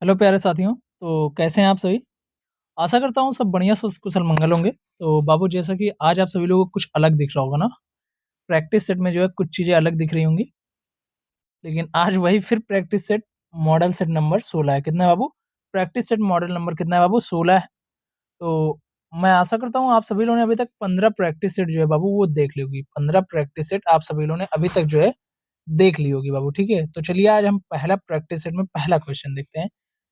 Hello प्यारे साथियों, तो कैसे हैं आप सभी? आशा करता हूँ सब बढ़िया कुशल मंगल होंगे। तो बाबू जैसा कि आज आप सभी लोगों को कुछ अलग दिख रहा होगा ना, प्रैक्टिस सेट में जो है कुछ चीज़ें अलग दिख रही होंगी, लेकिन आज वही फिर practice set model set number 16 है। कितना है बाबू? प्रैक्टिस सेट मॉडल नंबर कितना है बाबू? 16 है। तो मैं आशा करता हूँ आप सभी लोगों ने अभी तक 15 प्रैक्टिस सेट जो है बाबू वो देख ली होगी। 15 प्रैक्टिस सेट आप सभी लोगों ने अभी तक जो है देख ली होगी बाबू, ठीक है? तो चलिए आज हम पहला प्रैक्टिस सेट में पहला क्वेश्चन देखते हैं।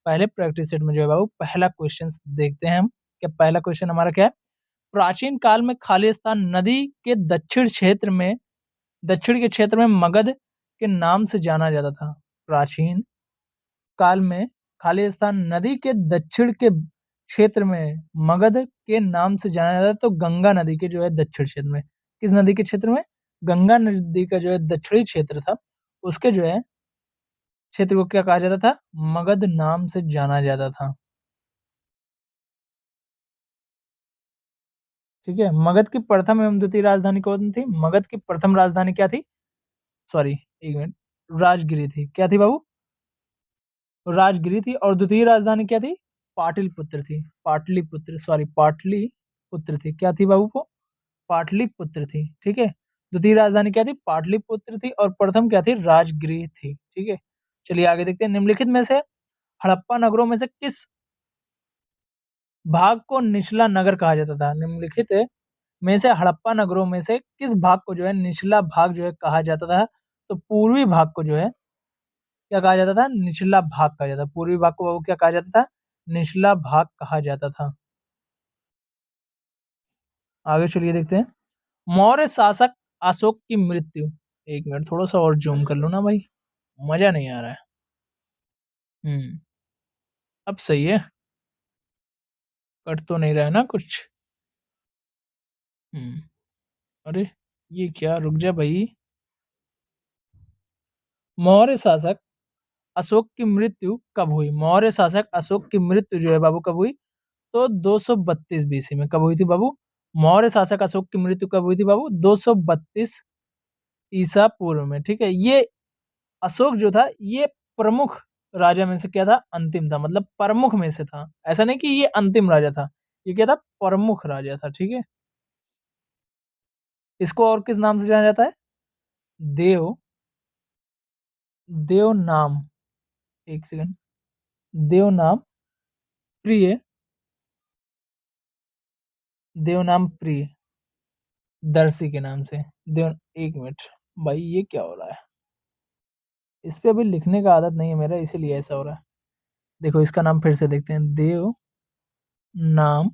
पहले प्रैक्टिस सेट में जो है बाबू पहला क्वेश्चन देखते हैं हम। क्या पहला क्वेश्चन हमारा क्या है? प्राचीन काल में खालिस्तान नदी के दक्षिण के क्षेत्र में मगध के नाम से जाना जाता था। प्राचीन काल में खालिस्तान नदी के दक्षिण के क्षेत्र में मगध के नाम से जाना जाता है। तो गंगा नदी के जो है दक्षिण क्षेत्र में, किस नदी के क्षेत्र में? गंगा नदी का जो है दक्षिणी क्षेत्र था, उसके जो है क्षेत्र को क्या कहा जाता था? मगध नाम से जाना जाता था। ठीक है, मगध की प्रथम एवं द्वितीय राजधानी कौन थी? मगध की प्रथम राजधानी क्या थी? सॉरी, एक मिनट, राजगिरी थी। क्या थी बाबू? राजगिरी थी। और द्वितीय राजधानी क्या थी? पाटलिपुत्र थी। पाटलिपुत्र, सॉरी, पाटलिपुत्र थी। क्या थी बाबू वो? पाटलिपुत्र थी। ठीक है, द्वितीय राजधानी क्या थी? पाटलिपुत्र थी। और प्रथम क्या थी? राजगिरी थी। ठीक है, चलिए आगे देखते हैं। निम्नलिखित में से हड़प्पा नगरों में से किस भाग को निचला नगर कहा जाता था? निम्नलिखित में से हड़प्पा नगरों में से किस भाग को जो है निचला भाग जो है कहा जाता था? तो पूर्वी भाग को जो है क्या कहा जाता था? निचला भाग कहा जाता था। पूर्वी भाग को बाबू क्या कहा जाता था? निचला भाग कहा जाता था। आगे चलिए देखते हैं। मौर्य शासक अशोक की मृत्यु, एक मिनट थोड़ा सा और जूम कर लो ना भाई, मजा नहीं आ रहा है। हम्म, अब सही है, कट तो नहीं रहा है ना कुछ? हम्म, अरे ये क्या, रुक जा भाई। मौर्य शासक अशोक की मृत्यु कब हुई? मौर्य शासक अशोक की मृत्यु जो है बाबू कब हुई? तो 232 बीसी में। कब हुई थी बाबू? मौर्य शासक अशोक की मृत्यु कब हुई थी बाबू? 232 ईसा पूर्व में। ठीक है, ये अशोक जो था ये प्रमुख राजा में से क्या था? अंतिम था, मतलब प्रमुख में से था। ऐसा नहीं कि ये अंतिम राजा था, ये क्या था? प्रमुख राजा था। ठीक है, इसको और किस नाम से जाना जाता है? देव देव नाम, एक सेकंड, देव नाम प्रिय, देव नाम प्रिय दर्शी के नाम से। देव, एक मिनट भाई, ये क्या हो रहा है? इस पे अभी लिखने का आदत नहीं है मेरा, इसीलिए ऐसा हो रहा है। देखो इसका नाम फिर से देखते हैं। देव नाम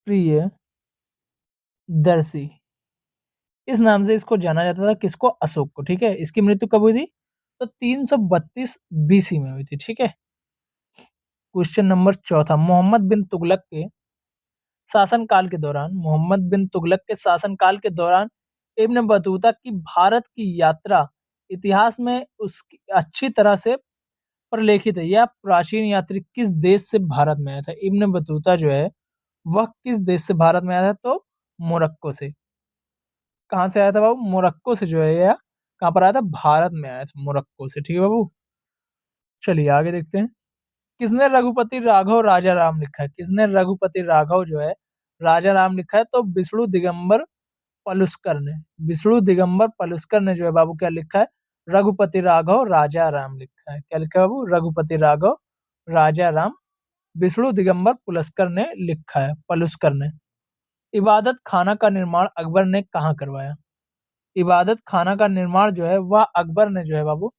प्रिय दर्शी, इस नाम से इसको जाना जाता था। किसको? अशोक को। ठीक है, इसकी मृत्यु कब हुई थी? तो 332 बीसी में हुई थी। ठीक है, क्वेश्चन नंबर चौथा। मोहम्मद बिन तुगलक के शासनकाल के दौरान इब्न बतूता की भारत की यात्रा इतिहास में उसकी अच्छी तरह से प्रलेखित है। यह प्राचीन यात्री किस देश से भारत में आया था? इब्न बतूता जो है वह किस देश से भारत में आया था? तो मोरक्को से। कहाँ से आया था बाबू? मोरक्को से जो है यह कहाँ पर आया था? भारत में आया था, मोरक्को से। ठीक है बाबू, चलिए आगे देखते हैं। किसने रघुपति राघव राजा राम लिखा है? किसने रघुपति राघव जो है राजा राम लिखा है? तो विष्णु दिगंबर पलुस्कर ने। विष्णु दिगंबर पलुस्कर ने जो है बाबू क्या लिखा है? रघुपति राघव राजा राम लिखा है। क्या लिखा है बाबू? रघुपति राघव राजा राम, विष्णु दिगंबर पुलस्कर ने लिखा है, पलुस्कर ने। इबादत खाना का निर्माण अकबर ने कहाँ करवाया? इबादत खाना का निर्माण जो है वह अकबर ने जो है बाबू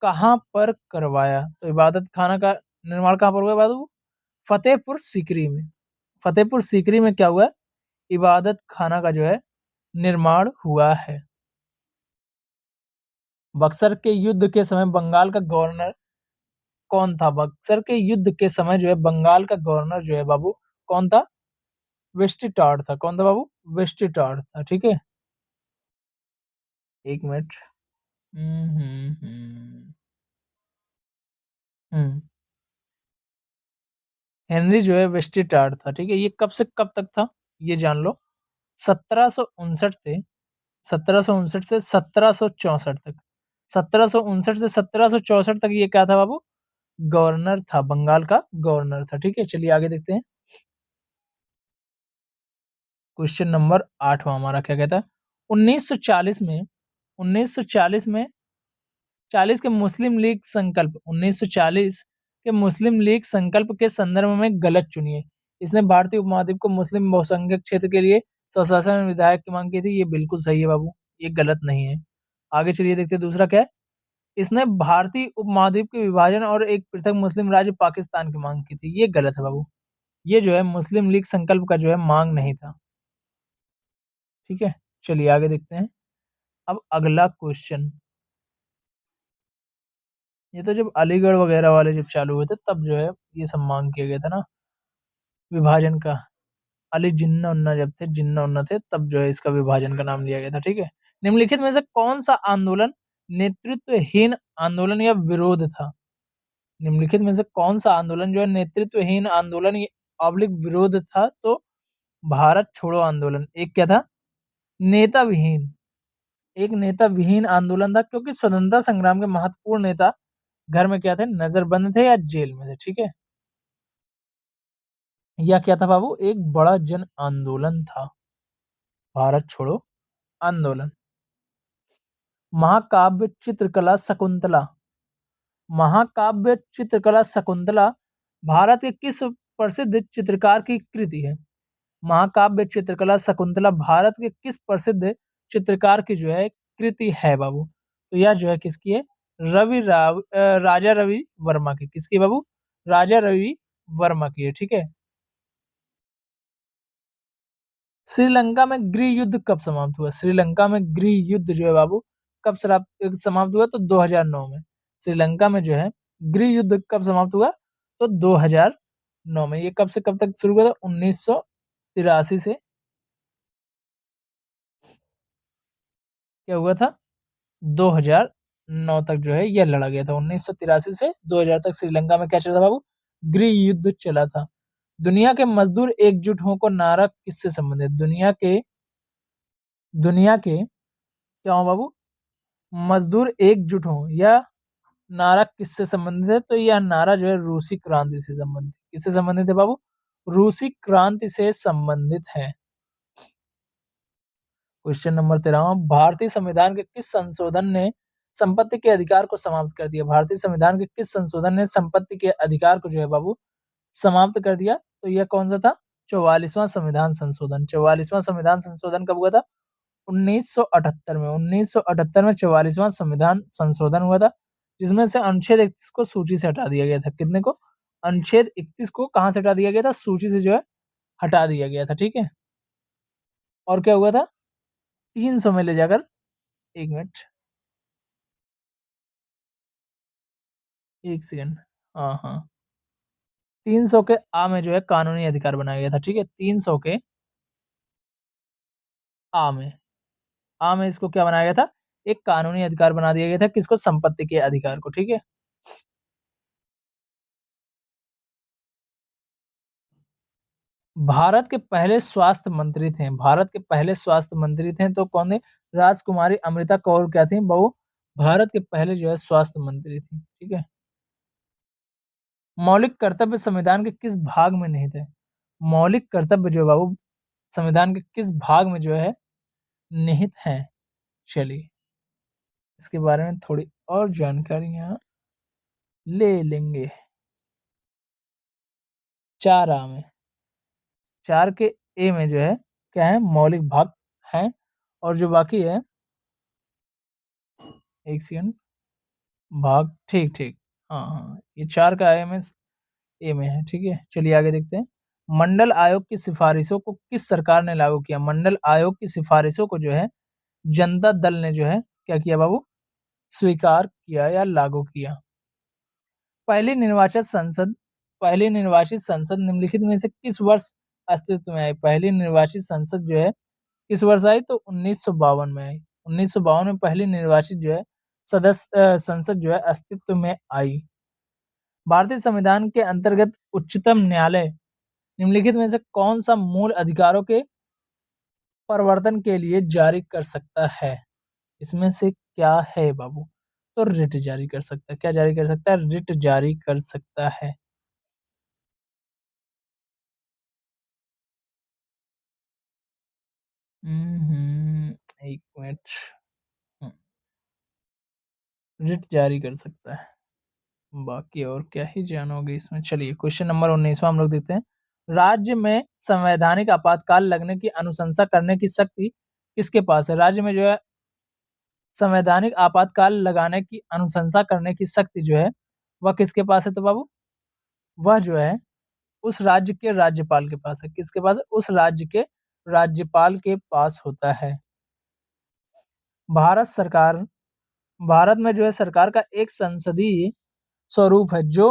कहाँ पर करवाया? तो इबादत खाना का निर्माण कहाँ पर हुआ बाबू? फतेहपुर सीकरी में। फतेहपुर सीकरी में क्या हुआ है? इबादत खाना का जो है निर्माण हुआ है। बक्सर के युद्ध के समय बंगाल का गवर्नर कौन था? बक्सर के युद्ध के समय जो है बंगाल का गवर्नर जो है बाबू कौन था? वेस्टिटार्ड था। कौन था बाबू? वेस्टिटार्ड था। ठीक है, एक मिनट। हम्म हम्म हम्म हम्म। हेनरी जो है वेस्टिटार्ड था। ठीक है, ये कब से कब तक था ये जान लो। 1759 से 1764 तक। 1759 से 1764 तक ये क्या था बाबू? गवर्नर था, बंगाल का गवर्नर था। ठीक है, चलिए आगे देखते हैं। क्वेश्चन नंबर 8वां हमारा क्या कहता है? 1940 में 40 के मुस्लिम लीग संकल्प 1940 के मुस्लिम लीग संकल्प के संदर्भ में गलत चुनिए। इसने भारतीय उपमहाद्वीप को मुस्लिम बहुसंख्यक क्षेत्र के लिए स्वशासन विधायक की मांग की थी। ये बिल्कुल सही है बाबू, ये गलत नहीं है। आगे चलिए देखते हैं दूसरा क्या है। इसने भारतीय उपमहाद्वीप के विभाजन और एक पृथक मुस्लिम राज्य पाकिस्तान की मांग की थी। ये गलत है बाबू, ये जो है मुस्लिम लीग संकल्प का जो है मांग नहीं था। ठीक है, चलिए आगे देखते हैं। अब अगला क्वेश्चन, ये तो जब अलीगढ़ वगैरह वाले जब चालू हुए थे तब जो है ये सब मांग किया गया था ना, विभाजन का। अली जिन्ना उन्ना जब थे, जिन्ना उन्ना थे, तब जो है इसका विभाजन का नाम लिया गया था। ठीक है, निम्नलिखित में से कौन सा आंदोलन नेतृत्वहीन आंदोलन या विरोध था? निम्नलिखित में से कौन सा आंदोलन जो है नेतृत्वहीन आंदोलन ऑब्लिक विरोध था? तो भारत छोड़ो आंदोलन। एक क्या था? नेता विहीन, एक नेता विहीन आंदोलन था, क्योंकि स्वतंत्रता संग्राम के महत्वपूर्ण नेता घर में क्या थे? नजरबंद थे या जेल में थे। ठीक है, यह क्या था बाबू? एक बड़ा जन आंदोलन था, भारत छोड़ो आंदोलन। महाकाव्य चित्रकला शकुंतला, महाकाव्य चित्रकला शकुंतला भारत के किस प्रसिद्ध चित्रकार की कृति है? महाकाव्य चित्रकला शकुंतला भारत के किस प्रसिद्ध चित्रकार की जो है कृति है बाबू? तो यह जो है किसकी है? राजा रवि वर्मा की। किसकी बाबू? राजा रवि वर्मा की है। ठीक है, श्रीलंका में गृह युद्ध कब समाप्त हुआ? श्रीलंका में गृह युद्ध जो है बाबू कब समाप्त हुआ? तो 2009 में। श्रीलंका में जो है गृह युद्ध कब समाप्त हुआ? तो 2009 में। ये कब से कब तक शुरू हुआ था? 1983 से क्या हुआ था? 2009 तक जो है यह लड़ा गया था। 1983 से 2000 तक श्रीलंका में क्या चला था बाबू? गृह युद्ध चला था। दुनिया के मजदूर एकजुट हो को नारा किससे संबंधित? दुनिया के क्या हो बाबू? मजदूर एकजुट हो यह नारा किससे संबंधित है? तो यह नारा जो है रूसी क्रांति से संबंधित। किससे संबंधित है बाबू? रूसी क्रांति से संबंधित है। क्वेश्चन नंबर 13, भारतीय संविधान के किस संशोधन ने संपत्ति के अधिकार को समाप्त कर दिया? भारतीय संविधान के किस संशोधन ने संपत्ति के अधिकार को जो है बाबू समाप्त कर दिया? तो यह कौन सा था? 44वां संविधान संशोधन। 44वां संविधान संशोधन कब हुआ था? 1978 में। 1978 में 44वां संविधान संशोधन हुआ था, जिसमें से अनुच्छेद 31 को सूची से हटा दिया गया था। कितने को? अनुच्छेद 31 को कहां से हटा दिया गया था? सूची से जो है हटा दिया गया था। ठीक है, और क्या हुआ था? 300 में ले जाकर, एक मिनट, एक सेकंड, हाँ हाँ, 300 के आ में जो है कानूनी अधिकार बनाया गया था। ठीक है, 300 के आ में, आ में इसको क्या बनाया गया था? एक कानूनी अधिकार बना दिया गया था। किसको? संपत्ति के अधिकार को। ठीक है, भारत के पहले स्वास्थ्य मंत्री थे, भारत के पहले स्वास्थ्य मंत्री थे तो कौन थे? राजकुमारी अमृता कौर क्या थी बहु? भारत के पहले जो है स्वास्थ्य मंत्री थी। ठीक है, मौलिक कर्तव्य संविधान के किस भाग में निहित है? मौलिक कर्तव्य जो है बाबू संविधान के किस भाग में जो है निहित है? चलिए इसके बारे में थोड़ी और जानकारी यहाँ ले लेंगे। 4 में, 4 के ए में जो है क्या है? मौलिक भाग है, और जो बाकी है, एक सेकंड, भाग, ठीक ठीक, हाँ हाँ, ये 4 का आईएमएस ए में है। ठीक है, चलिए आगे देखते हैं। मंडल आयोग की सिफारिशों को किस सरकार ने लागू किया? मंडल आयोग की सिफारिशों को जो है जनता दल ने जो है क्या किया बाबू? स्वीकार किया या लागू किया। पहली निर्वाचित संसद, पहली निर्वाचित संसद निम्नलिखित में से किस वर्ष अस्तित्व में आई? पहली निर्वाचित संसद जो है किस वर्ष आई? तो 1952 में आई। 1952 में पहली निर्वाचित जो है संसद जो है अस्तित्व में आई। भारतीय संविधान के अंतर्गत उच्चतम न्यायालय निम्नलिखित में से कौन सा मूल अधिकारों के प्रवर्तन के लिए जारी कर सकता है? इसमें से क्या है बाबू? तो रिट जारी कर सकता है। क्या जारी कर सकता है? रिट जारी कर सकता है। एक मिनट। हम्म, रिट जारी कर सकता है। बाकी और क्या ही जानोगे इसमें। चलिए क्वेश्चन नंबर 19वां हम लोग देखते हैं। राज्य में संवैधानिक आपातकाल लगने की अनुशंसा करने की शक्ति किसके पास है? राज्य में जो है संवैधानिक आपातकाल लगाने की अनुशंसा करने की शक्ति जो है वह किसके पास है? तो बाबू वह जो है उस राज्य के राज्यपाल के पास है। किसके पास है? उस राज्य के राज्यपाल के पास होता है। भारत सरकार भारत में जो है सरकार का एक संसदीय स्वरूप है जो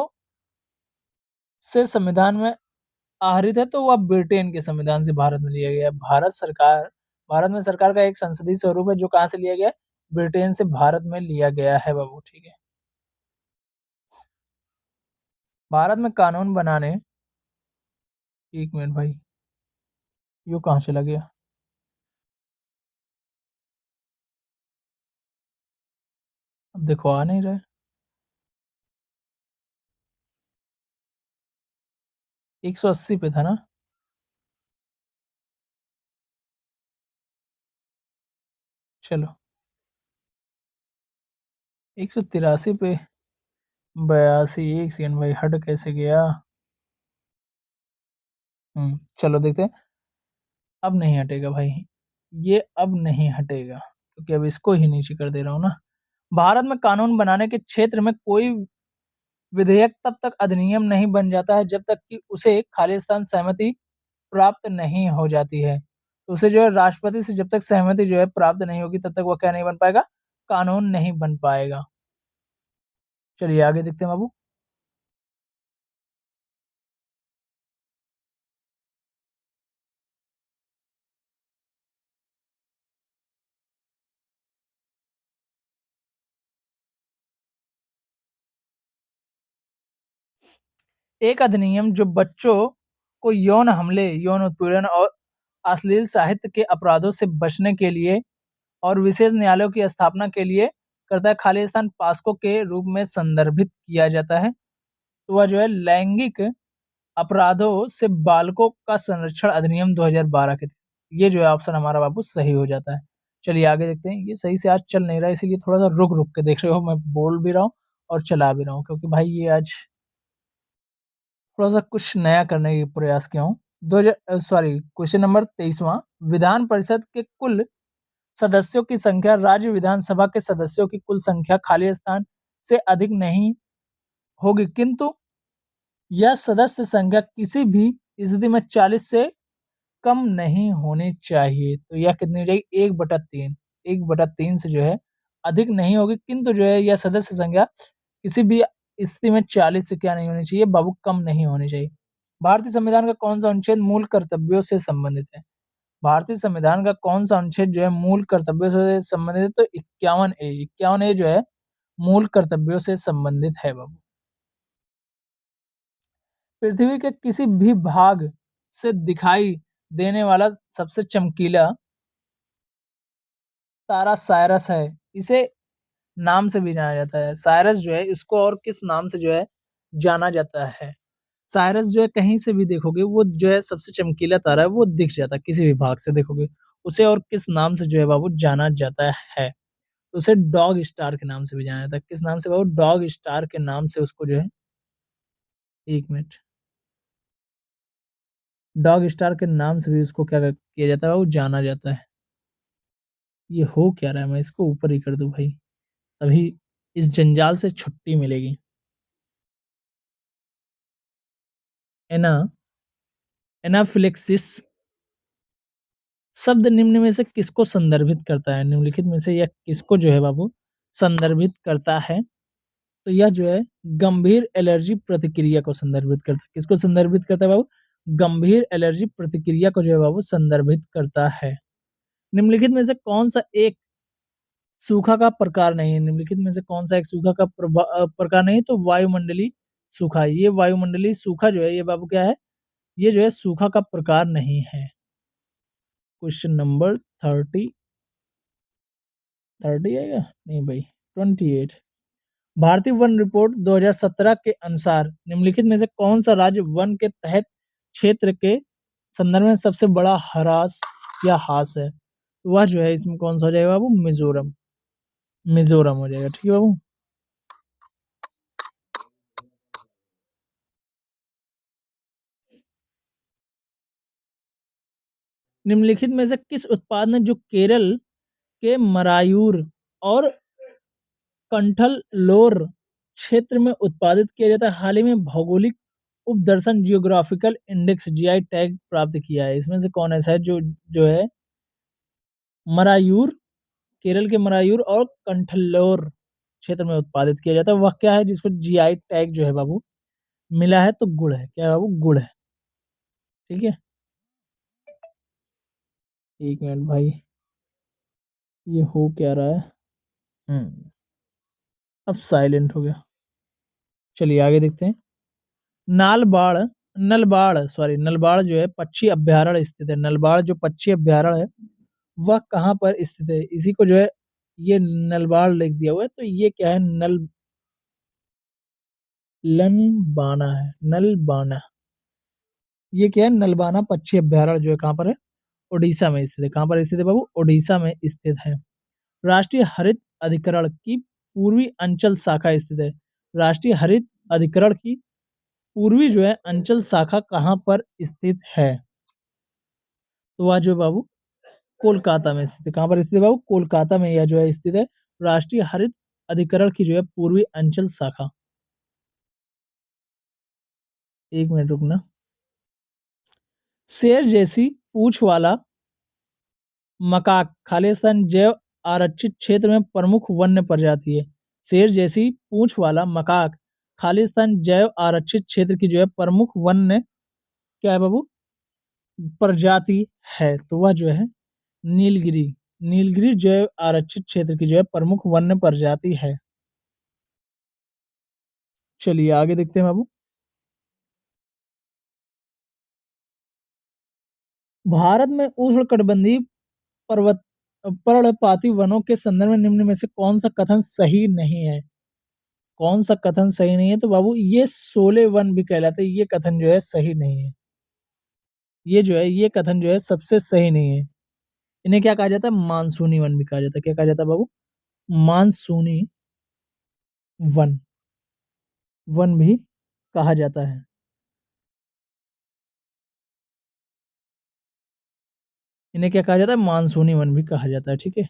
से संविधान में आहरित है, तो वह ब्रिटेन के संविधान से भारत में लिया गया है। भारत में सरकार का एक संसदीय स्वरूप है जो कहाँ से लिया गया है? ब्रिटेन से भारत में लिया गया है बाबू। ठीक है। भारत में कानून बनाने, एक मिनट भाई, यो कहाँ चला गया? अब देखो आ नहीं रहा है। 180 पे था ना? चलो 183 पे। 82, एक सेकंड भाई, हट कैसे गया? चलो देखते हैं। अब नहीं हटेगा भाई, ये अब नहीं हटेगा क्योंकि अब इसको ही नीचे कर दे रहा हूँ ना। भारत में कानून बनाने के क्षेत्र में कोई विधेयक तब तक अधिनियम नहीं बन जाता है जब तक कि उसे खालिस्तान सहमति प्राप्त नहीं हो जाती है। तो उसे जो है राष्ट्रपति से जब तक सहमति जो है प्राप्त नहीं होगी तब तक वह क्या नहीं बन पाएगा? कानून नहीं बन पाएगा। चलिए आगे देखते हैं बाबू। एक अधिनियम जो बच्चों को यौन हमले, यौन उत्पीड़न और अश्लील साहित्य के अपराधों से बचने के लिए और विशेष न्यायालयों की स्थापना के लिए करता है, खालिस्तान पास्को के रूप में संदर्भित किया जाता है। तो वह जो है लैंगिक अपराधों से बालकों का संरक्षण अधिनियम 2012 के थे। ये जो है ऑप्शन हमारा बाबू सही हो जाता है। चलिए आगे देखते हैं। ये सही से आज चल नहीं रहा है इसीलिए थोड़ा सा रुक रुक के देख रहे हो, मैं बोल भी रहा हूँ और चला भी रहा हूँ क्योंकि भाई ये आज थोड़ा सा कुछ नया करने की प्रयास किया हूँ। 2000 sorry, question number 23वां। Vidhan Parishad के कुल सदस्यों की संख्या राज्य विधानसभा के सदस्यों की कुल संख्या खालिस्तान से अधिक नहीं होगी, किंतु यह सदस्य संख्या किसी भी स्थिति में 40 से कम नहीं होनी चाहिए। तो यह कितनी हो जाएगी? 1/3। 1/3 से जो है अधिक नहीं होगी, किंतु जो है यह सदस्य संख्या किसी भी स्थिति में 40 से क्या नहीं होनी चाहिए बाबू? कम नहीं होनी चाहिए। भारतीय संविधान का कौन सा अनुच्छेद मूल कर्तव्यों से संबंधित है? भारतीय संविधान का कौन सा अनुच्छेद जो है मूल कर्तव्यों से संबंधित है? तो 51A। 51A जो है मूल कर्तव्यों से संबंधित है बाबू। पृथ्वी के किसी भी भाग से दिखाई देने वाला सबसे चमकीला तारा साइरस है। इसे नाम से भी जाना जाता है। साइरस जो है इसको और किस नाम से जो है जाना जाता है? साइरस जो है कहीं से भी देखोगे वो जो है सबसे चमकीला तारा है, वो दिख जाता है किसी भी भाग से देखोगे। उसे और किस नाम से जो है बाबू जाना जाता है? तो उसे डॉग स्टार के नाम से भी जाना जाता है। किस नाम से बाबू? डॉग स्टार के नाम से उसको जो है, एक मिनट, डॉग स्टार के नाम से भी उसको क्या किया जाता है बाबू? जाना जाता है। ये हो क्या रहा है? मैं इसको ऊपर ही कर दूं भाई, तभी इस जंजाल से छुट्टी मिलेगी। एना एनाफिलेक्सिस शब्द निम्न में से किसको संदर्भित करता है? निम्नलिखित में से यह किसको जो है बाबू संदर्भित करता है? तो यह जो है गंभीर एलर्जी प्रतिक्रिया को संदर्भित करता है। किसको संदर्भित करता है बाबू? गंभीर एलर्जी प्रतिक्रिया को जो है बाबू संदर्भित करता है। निम्नलिखित में से कौन सा एक सूखा का प्रकार नहीं है? निम्नलिखित में से कौन सा एक सूखा का प्रकार नहीं है? तो वायुमंडलीय सूखा। ये वायुमंडलीय सूखा जो है ये बाबू क्या है? ये जो है सूखा का प्रकार नहीं है। क्वेश्चन नंबर 30 आएगा नहीं भाई, 28। भारतीय वन रिपोर्ट 2017 के अनुसार निम्नलिखित में से कौन सा राज्य वन के तहत क्षेत्र के संदर्भ में सबसे बड़ा ह्रास या हास है? तो वह जो है इसमें कौन सा हो जाएगा बाबू? मिजोरम। मिजोरम हो जाएगा। ठीक है बाबू। निम्नलिखित में से किस उत्पाद ने जो केरल के मरायूर और कंठललोर क्षेत्र में उत्पादित किया जाता है, हाल ही में भौगोलिक उपदर्शन जियोग्राफिकल इंडेक्स जीआई टैग प्राप्त किया है? इसमें से कौन ऐसा है जो जो है मरायूर, केरल के मरायूर और कंठलोर क्षेत्र में उत्पादित किया जाता है, वह क्या है जिसको जीआई टैग जो है बाबू मिला है? तो गुड़ है। क्या है बाबू? गुड़ है। ठीक है। एक मिनट भाई, ये हो क्या रहा है? अब साइलेंट हो गया। चलिए आगे देखते हैं। नालबाड़ नलबाड़ जो है पक्षी अभ्यारण्य स्थित है। नलबाड़ जो पक्षी अभ्यारण्य है वह कहाँ पर स्थित है? इसी को जो है ये नलबाड़ लिख दिया हुआ है, तो ये क्या है? नलबाना है। नलबाना, ये क्या है? नलबाना पक्षी अभ्यारण्य जो है कहाँ पर है? उड़ीसा में स्थित है। कहाँ पर स्थित है बाबू? उड़ीसा में स्थित है। राष्ट्रीय हरित अधिकरण की पूर्वी अंचल शाखा स्थित है। राष्ट्रीय हरित अधिकरण की पूर्वी जो है अंचल शाखा कहाँ पर स्थित है? तो वह जो है बाबू कोलकाता में स्थित है। कहाँ पर स्थित है बाबू? कोलकाता में यह जो है स्थित है। राष्ट्रीय हरित अधिकरण की जो है पूर्वी अंचल शाखा। एक मिनट रुकना। शेर जैसी पूंछ वाला मकाक खालिस्तान जैव आरक्षित क्षेत्र में प्रमुख वन्य प्रजाति है। शेर जैसी पूंछ वाला मकाक खालिस्तान जैव आरक्षित क्षेत्र की जो है प्रमुख वन्य क्या है बाबू? प्रजाति है। तो वह जो है नीलगिरी। नीलगिरी जैव आरक्षित क्षेत्र की जो है प्रमुख वन्य प्रजाति है। चलिए आगे देखते हैं बाबू। भारत में उष्णकटिबंधीय पर्वत पर्णपाती वनों के संदर्भ में निम्न में से कौन सा कथन सही नहीं है? कौन सा कथन सही नहीं है? तो बाबू ये शोले वन भी कहलाते हैं, ये कथन जो है सही नहीं है। ये जो है ये कथन जो है सबसे सही नहीं है। इन्हें क्या कहा जाता है? मानसूनी वन भी कहा जाता है। क्या कहा जाता है बाबू? मानसूनी वन, वन भी कहा जाता है। इन्हें क्या कहा जाता है? मानसूनी वन भी कहा जाता है। ठीक है।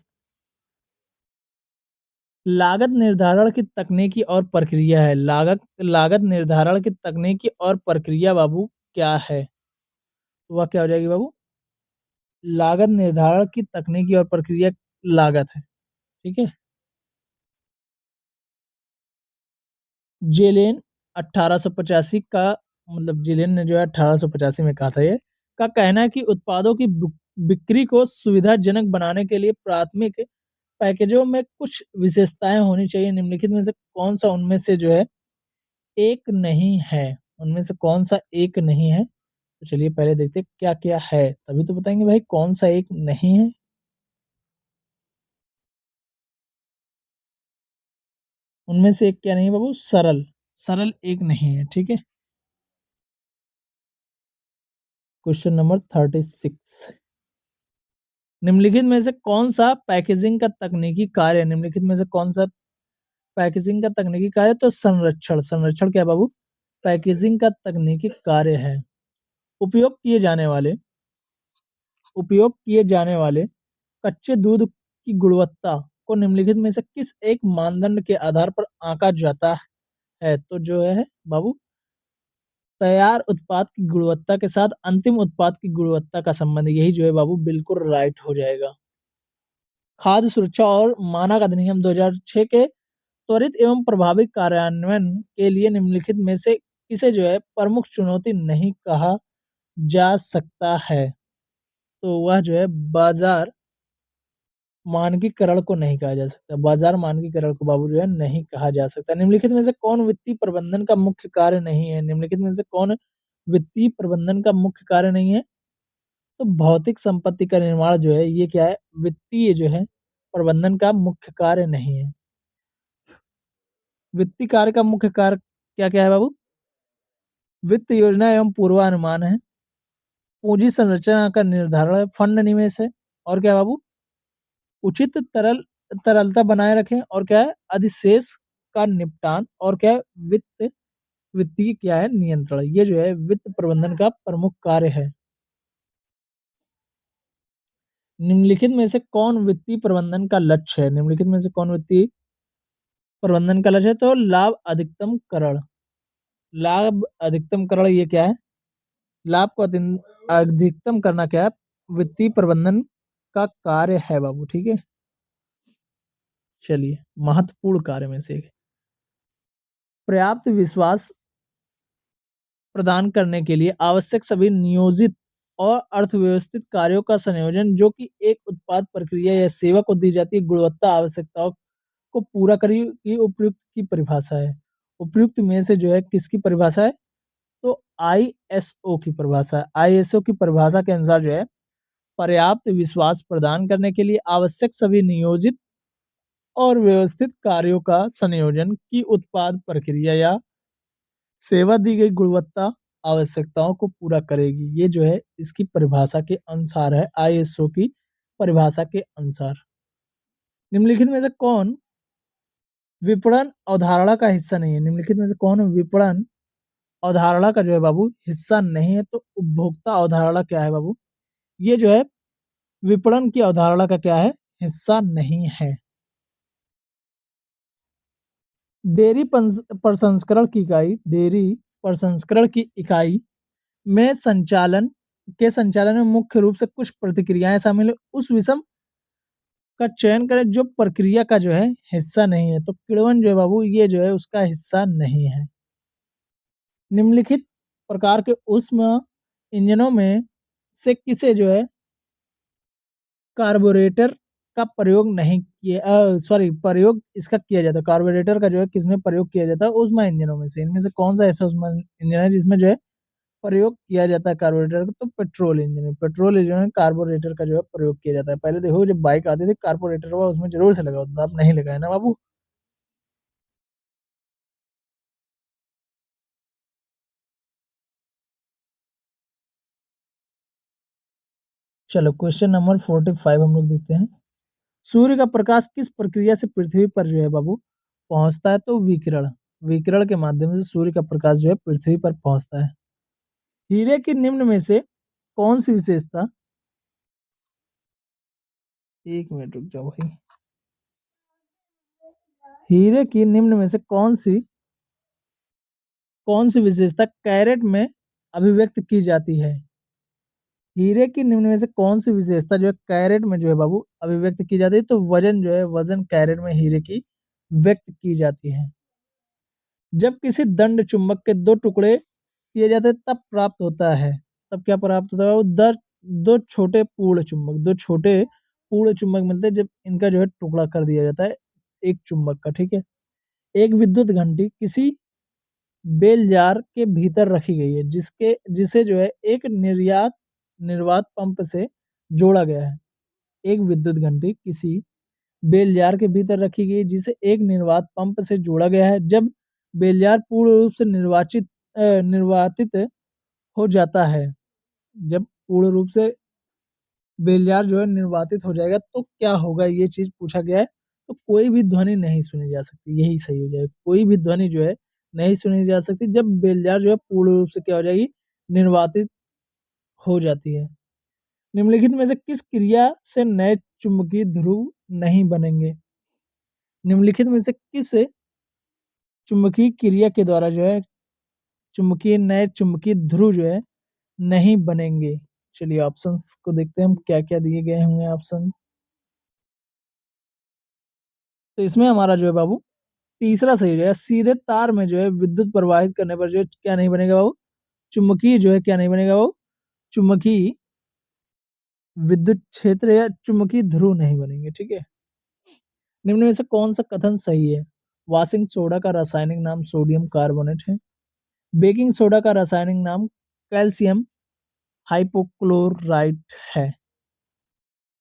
लागत निर्धारण की तकनीकी और प्रक्रिया है। लागत निर्धारण की तकनीकी और प्रक्रिया बाबू क्या है? तो वह क्या हो जाएगी बाबू? लागत निर्धारण की तकनीकी और प्रक्रिया लागत है। ठीक है। जेलेन 1885 का, मतलब जेलेन ने जो है 1885 में कहा था ये, का कहना है कि उत्पादों की बिक्री को सुविधाजनक बनाने के लिए प्राथमिक पैकेजों में कुछ विशेषताएं होनी चाहिए। निम्नलिखित में से कौन सा उनमें से जो है एक नहीं है? उनमें से कौन सा एक नहीं है? तो चलिए पहले देखते हैं क्या क्या है, तभी तो बताएंगे भाई कौन सा एक नहीं है। उनमें से एक क्या नहीं है बाबू? सरल। सरल एक नहीं है। ठीक है। Question number 36। निम्नलिखित में से कौन सा पैकेजिंग का तकनीकी कार्य है? निम्नलिखित में से कौन सा पैकेजिंग का तकनीकी कार्य? तो संरक्षण। संरक्षण क्या है बाबू? पैकेजिंग का तकनीकी कार्य है। उपयोग किए जाने वाले उपयोग किए जाने वाले कच्चे दूध की गुणवत्ता को निम्नलिखित में से किस एक मानदंड के आधार पर आंका जाता है? तो जो है बाबू तैयार उत्पाद की गुणवत्ता के साथ अंतिम उत्पाद की गुणवत्ता का संबंध, यही जो है बाबू बिल्कुल राइट हो जाएगा। खाद्य सुरक्षा और मानक अधिनियम 2006 के त्वरित एवं प्रभावी कार्यान्वयन के लिए निम्नलिखित में से किसे जो है प्रमुख चुनौती नहीं कहा जा सकता है? तो वह जो है बाजार मानकीकरण को नहीं कहा जा सकता। बाजार मानकीकरण को बाबू जो है नहीं कहा जा सकता। निम्नलिखित में से कौन वित्तीय प्रबंधन का मुख्य कार्य नहीं है? निम्नलिखित में से कौन वित्तीय प्रबंधन का मुख्य कार्य नहीं है? तो भौतिक संपत्ति का निर्माण जो है ये क्या है? वित्तीय जो है प्रबंधन का मुख्य कार्य नहीं है। वित्तीय कार्य का मुख्य कार्य क्या क्या है बाबू? वित्त योजना एवं पूर्वानुमान है, पूंजी संरचना का निर्धारण है, फंड निवेश है, और क्या है बाबू? उचित तरलता बनाए रखें, और क्या है? अधिशेष का निपटान, और क्या है? वित्तीय क्या है? नियंत्रण। ये जो है वित्त प्रबंधन का प्रमुख कार्य है। निम्नलिखित में से कौन वित्तीय प्रबंधन का लक्ष्य है? निम्नलिखित में से कौन वित्तीय प्रबंधन का लक्ष्य है? तो लाभ अधिकतम करण। लाभ अधिकतम करण ये क्या है? लाभ को अधिकतम करना क्या है? वित्तीय प्रबंधन का कार्य है बाबू, ठीक है। चलिए, महत्वपूर्ण कार्य में से एक है। पर्याप्त विश्वास प्रदान करने के लिए आवश्यक सभी नियोजित और अर्थव्यवस्थित कार्यों का संयोजन, जो कि एक उत्पाद, प्रक्रिया या सेवा को दी जाती है गुणवत्ता आवश्यकताओं को पूरा करी की उपयुक्त की परिभाषा है। उपयुक्त में से जो है किसकी परिभाषा है? तो आईएसओ की परिभाषा है। आईएसओ की परिभाषा के अनुसार जो है पर्याप्त विश्वास प्रदान करने के लिए आवश्यक सभी नियोजित और व्यवस्थित कार्यों का संयोजन की उत्पाद, प्रक्रिया या सेवा दी गई गुणवत्ता आवश्यकताओं को पूरा करेगी। ये जो है इसकी परिभाषा के अनुसार है, आईएसओ की परिभाषा के अनुसार। निम्नलिखित में से कौन विपणन अवधारणा का हिस्सा नहीं है? निम्नलिखित में से कौन विपणन अवधारणा का जो है बाबू हिस्सा नहीं है? तो उपभोक्ता अवधारणा क्या है बाबू? ये जो है विपणन की अवधारणा का क्या है? हिस्सा नहीं है। डेयरी प्रसंस्करण की इकाई में संचालन में मुख्य रूप से कुछ प्रतिक्रियाएं शामिल है। उस विषम का चयन करें जो प्रक्रिया का जो है हिस्सा नहीं है। तो किण्वन जो है बाबू ये जो है उसका हिस्सा नहीं है। निम्नलिखित प्रकार के उष्म इंजनों में से किसे जो है कार्बोरेटर का प्रयोग नहीं किया सॉरी प्रयोग इसका किया जाता है? कार्बोरेटर का जो है किसमें प्रयोग किया जाता है? उष्मा इंजनों में से। इनमें से कौन सा ऐसा उष्मा इंजन है जिसमें जो है प्रयोग किया जाता है कार्बोरेटर का? तो पेट्रोल इंजन है। पेट्रोल इंजन में कार्बोरेटर का जो है प्रयोग किया जाता है। पहले देखो जब बाइक आती थी कार्बोरेटर हुआ उसमें जरूर से लगा होता था, अब नहीं लगा है ना बाबू। चलो क्वेश्चन नंबर 45 हम लोग देखते हैं। सूर्य का प्रकाश किस प्रक्रिया से पृथ्वी पर जो है बाबू पहुंचता है? तो विकिरण। विकिरण के माध्यम से सूर्य का प्रकाश जो है पृथ्वी पर पहुंचता है। हीरे की निम्न में से कौन सी विशेषता, एक मिनट रुक जाओ भाई, हीरे की निम्न में से कौन सी विशेषता कैरेट में अभिव्यक्त की जाती है? हीरे की निम्न में से कौन सी विशेषता जो है कैरेट में जो है बाबू अभिव्यक्त की जाती है? तो वजन जो है वजन कैरेट में हीरे की व्यक्त की जाती है। जब किसी दंड चुंबक के दो टुकड़े किए जाते हैं तब प्राप्त होता है, तब क्या प्राप्त होता है बाबू? दो छोटे पूर्ण चुंबक मिलते हैं जब इनका जो है टुकड़ा कर दिया जाता है एक चुंबक का, ठीक है। एक विद्युत घंटी किसी बेल जार के भीतर रखी गई है जिसे जो है एक निर्वात पंप से जोड़ा गया है। एक विद्युत घंटी किसी बेल जार के भीतर रखी गई जिसे एक निर्वात पंप से जोड़ा गया है। जब बेल जार पूर्ण रूप से निर्वातित हो जाता है, जब पूर्ण रूप से बेल जार जो है निर्वातित हो जाएगा तो क्या होगा, ये चीज पूछा गया है। तो कोई भी ध्वनि नहीं सुनी जा सकती, यही सही हो जाएगा। कोई भी ध्वनि जो है नहीं सुनी जा सकती जब बेल जार जो है पूर्ण रूप से क्या हो जाएगी, निर्वातित हो जाती है। निम्नलिखित में से किस क्रिया से नए चुंबकीय ध्रुव नहीं बनेंगे? निम्नलिखित में से किस चुंबकीय क्रिया के द्वारा जो है नए चुंबकीय ध्रुव जो है नहीं बनेंगे? चलिए ऑप्शंस को देखते हैं हम क्या क्या दिए गए होंगे ऑप्शन। तो इसमें हमारा जो है बाबू तीसरा सही हो जाएगा। सीधे तार में जो है विद्युत प्रवाहित करने पर जो है क्या नहीं बनेगा बाबू? चुंबकीय जो है क्या नहीं बनेगा बाबू? चुंबकीय विद्युत क्षेत्र या चुंबकीय ध्रुव नहीं बनेंगे, ठीक है। निम्न में से कौन सा कथन सही है? वॉशिंग सोडा का रासायनिक नाम सोडियम कार्बोनेट है। बेकिंग सोडा का रासायनिक नाम कैल्शियम हाइपोक्लोराइट है।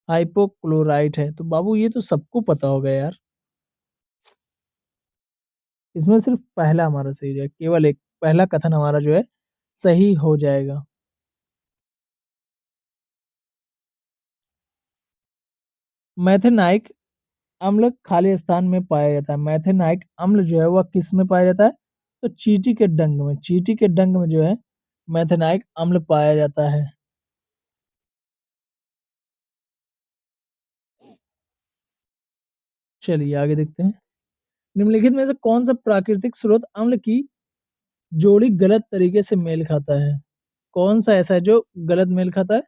हाइपोक्लोराइट है। तो बाबू ये तो सबको पता होगा यार। इसमें सिर्फ पहला हमारा सही है, केवल एक पहला कथन हमारा जो है सही हो जाएगा। मैथेनाइक अम्ल खाली स्थान में पाया जाता है। मैथेनाइक अम्ल जो है वह किस में पाया जाता है? तो चींटी के डंक में, चींटी के डंक में जो है मैथेनाइक अम्ल पाया जाता है। चलिए आगे देखते हैं। निम्नलिखित में से कौन सा प्राकृतिक स्रोत अम्ल की जोड़ी गलत तरीके से मेल खाता है? कौन सा ऐसा है जो गलत मेल खाता है?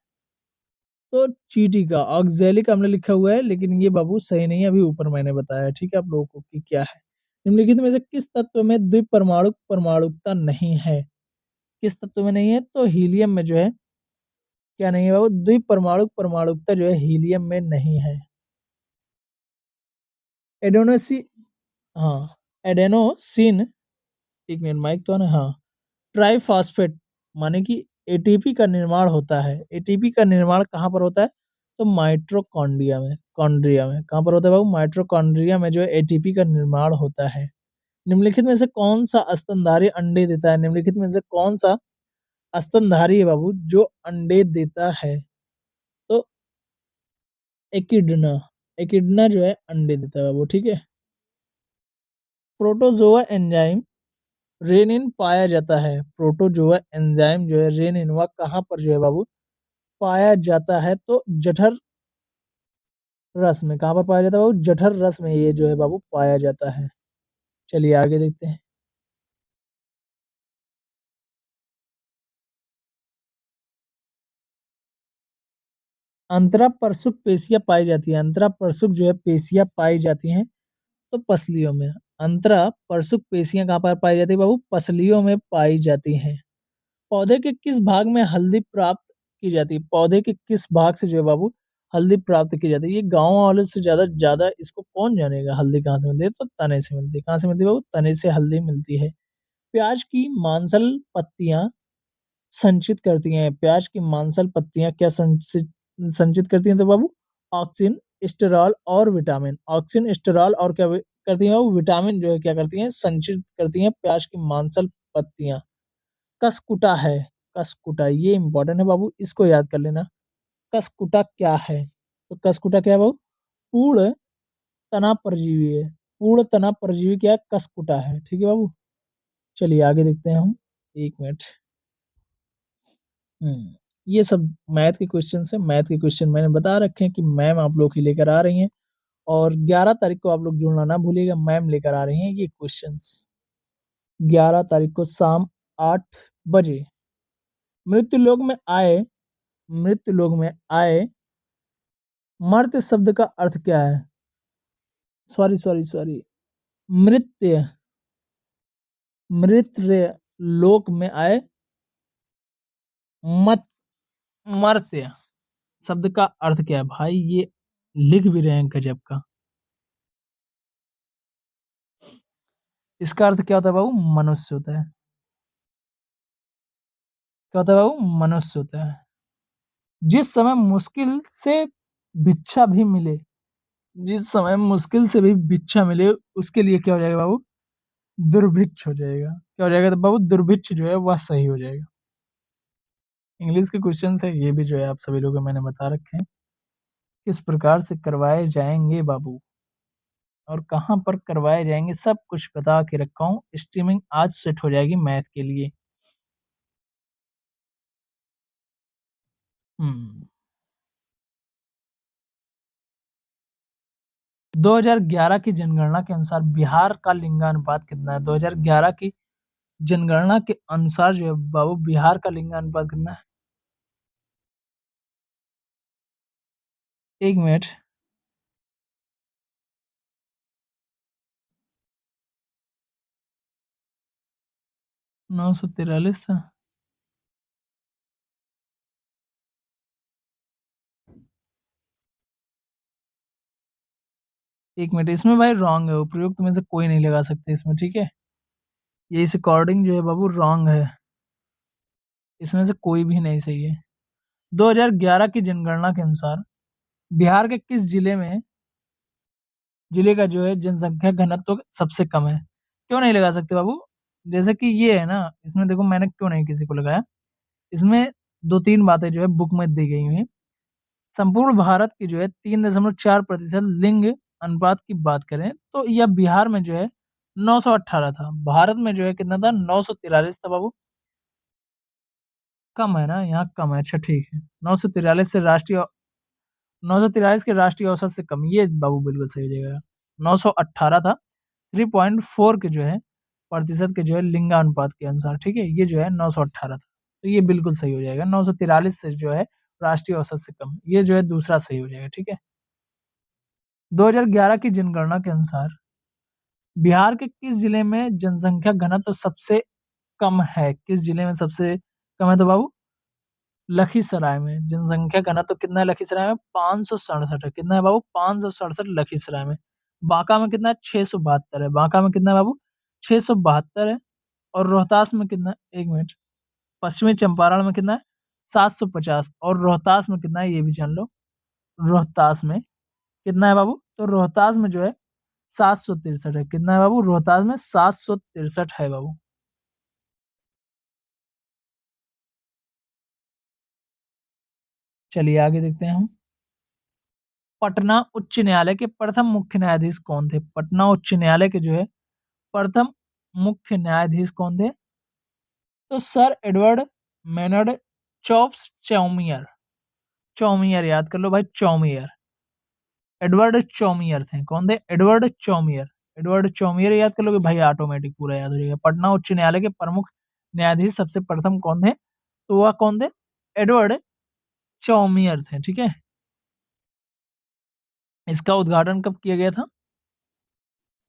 तो चींटी का ऑक्जेलिक अम्ल लिखा हुआ है, लेकिन ये बाबू सही नहीं है, अभी ऊपर मैंने बताया ठीक है आप लोगों को कि क्या है। निम्नलिखित में से किस तत्व में द्विपरमाणु परमाणुकता नहीं है? किस तत्व में नहीं है? तो हीलियम में जो है क्या नहीं है बाबू? द्विपरमाणु परमाणुकता जो है हीलियम में नहीं है। एडोनोसी हाँ, एडेनोसिन, एक मिनट माइक तो है ना, हाँ, ट्राइफॉस्फेट माने कि एटीपी का निर्माण होता है। एटीपी का निर्माण कहाँ पर होता है? तो माइटोकॉन्ड्रिया में, कॉन्ड्रिया में कहाँ पर होता है बाबू? माइटोकॉन्ड्रिया में जो है एटीपी का निर्माण होता है। निम्नलिखित में से कौन सा स्तनधारी अंडे देता है? निम्नलिखित में से कौन सा स्तनधारी है बाबू जो अंडे देता है? तो एकिडना, एकिडना जो है अंडे देता है बाबू, ठीक है। प्रोटोजोआ एंजाइम रेनिन पाया जाता है। प्रोटोजोआ एंजाइम जो है रेनिन वह कहाँ पर जो है बाबू पाया जाता है? तो जठर रस में। कहाँ पर पाया जाता है बाबू? जठर रस में ये जो है बाबू पाया जाता है। चलिए आगे देखते हैं। अंतरा परसुक पेशियां पाई जाती है। अंतरा परसुक जो है पेशियां पाई जाती हैं तो पसलियों में। अंतरा परसुक पेशियां कहाँ पर पाई जाती है बाबू? पसलियों में पाई जाती हैं। पौधे के किस भाग में हल्दी प्राप्त की जाती है? पौधे के किस भाग से जो है बाबू हल्दी प्राप्त की जाती है? ये गांव वालों से ज्यादा ज्यादा इसको कौन जानेगा हल्दी कहाँ से मिलती है? तो तने से मिलती है। कहाँ से मिलती है बाबू? तने से हल्दी मिलती है। प्याज की मांसल पत्तियां संचित करती हैं। प्याज की मांसल पत्तियां क्या संचित संचित करती हैं? तो बाबू ऑक्सिन, स्टेरॉल और विटामिन। ऑक्सिन, स्टेरॉल और क्या करती हैं बाबू? विटामिन जो है क्या करती हैं? संचित करती हैं प्याज की मांसल पत्तियां। कसकुटा है, कसकुटा ये इंपॉर्टेंट है बाबू, इसको याद कर लेना। कसकुटा क्या है? तो कसकुटा क्या है बाबू? पूर्ण तना परजीवी है। पूर्ण तना परजीवी क्या है? कसकुटा है, ठीक है बाबू। चलिए आगे देखते हैं हम। एक मिनट। ये सब मैथ के क्वेश्चन है। मैथ के क्वेश्चन मैंने बता रखे हैं कि मैम आप लोग ही लेकर आ रही हैं, और 11 तारीख को आप लोग जुड़ना ना भूलिएगा, मैम लेकर आ रही हैं ये क्वेश्चंस। 11 तारीख को शाम 8 बजे। मृत्यु लोक में आए, मृत्यु लोक में आए मर्त्य शब्द का अर्थ क्या है? सॉरी सॉरी सॉरी, मृत्य, मृत्य लोक में आए मत मर्त्य शब्द का अर्थ क्या है भाई? ये लिख भी रहे हैं गजब का। इसका अर्थ क्या होता है बाबू? मनुष्य होता है। क्या होता है बाबू? मनुष्य होता है। जिस समय मुश्किल से भिक्षा भी मिले, जिस समय मुश्किल से भी भिक्षा मिले उसके लिए क्या हो जाएगा बाबू? दुर्भिक्ष हो जाएगा। क्या हो जाएगा? तो बाबू दुर्भिक्ष जो है वह सही हो जाएगा। इंग्लिश के क्वेश्चन है ये भी जो है आप सभी लोगों को मैंने बता रखे हैं किस प्रकार से करवाए जाएंगे बाबू, और कहाँ पर करवाए जाएंगे सब कुछ बता के रखा हूँ। स्ट्रीमिंग आज सेट हो जाएगी मैथ के लिए। हम्म 2011 की जनगणना के अनुसार बिहार का लिंगानुपात कितना है? 2011 की जनगणना के अनुसार जो है बाबू बिहार का लिंगानुपात कितना है? एक मिनट। 943 था। एक मिनट, इसमें भाई रॉन्ग है, उपयुक्त में से कोई नहीं लगा सकते इसमें, ठीक है। ये इस अकॉर्डिंग जो है बाबू रॉन्ग है, इसमें से कोई भी नहीं सही है। 2011 की जनगणना के अनुसार बिहार के किस जिले में, जिले का जो है जनसंख्या घनत्व सबसे कम है? क्यों नहीं लगा सकते बाबू? जैसे कि ये है ना, इसमें देखो मैंने क्यों नहीं किसी को लगाया। इसमें 2-3 बातें जो है बुक में दी गई हुई हैं। संपूर्ण भारत की जो है 3.4% लिंग अनुपात की बात करें तो यह बिहार में जो है 918 था। भारत में जो है कितना था? 943 था बाबू। कम है ना, यहाँ कम है। अच्छा ठीक है, 943 से राष्ट्रीय 943 के राष्ट्रीय औसत से कम, ये बाबू बिल्कुल सही हो जाएगा। 918 था। 3.4 के जो है प्रतिशत के जो है लिंगानुपात के अनुसार, ठीक है, ये जो है 918 था। तो ये बिल्कुल सही हो जाएगा। 943 से जो है राष्ट्रीय औसत से कम, ये जो है दूसरा सही हो जाएगा। ठीक है। 2011 की जनगणना के अनुसार बिहार के किस जिले में जनसंख्या घनत्व सबसे कम है? किस जिले में सबसे कम है? तो बाबू लखीसराय में जनसंख्या घनत्व कितना है? लखीसराय में 567 है। कितना है बाबू? 567 लखीसराय में। बांका में कितना है? 672 है। बांका में कितना है बाबू? 672 है। और रोहतास में कितना है? एक मिनट। पश्चिमी चंपारण में कितना है? 750। और रोहतास में कितना है ये भी जान लो। रोहतास में कितना है बाबू? तो रोहतास में जो है 763 है। कितना है बाबू? रोहतास में 763 है बाबू। चलिए आगे देखते हैं हम। पटना उच्च न्यायालय के प्रथम मुख्य न्यायाधीश कौन थे? पटना उच्च न्यायालय के जो है प्रथम मुख्य न्यायाधीश कौन थे? तो सर एडवर्ड मेनर्ड चॉप्स चौमियर। चौमियर याद कर लो भाई, चौमियर। एडवर्ड चौमियर थे। कौन थे? एडवर्ड चौमियर। एडवर्ड चौमियर याद कर लोगे भाई, ऑटोमेटिक पूरा याद हो जाएगा। पटना उच्च न्यायालय के प्रमुख न्यायाधीश सबसे प्रथम कौन थे? तो वह कौन थे? एडवर्ड चौमियर थे। ठीक है। इसका उद्घाटन कब किया गया था?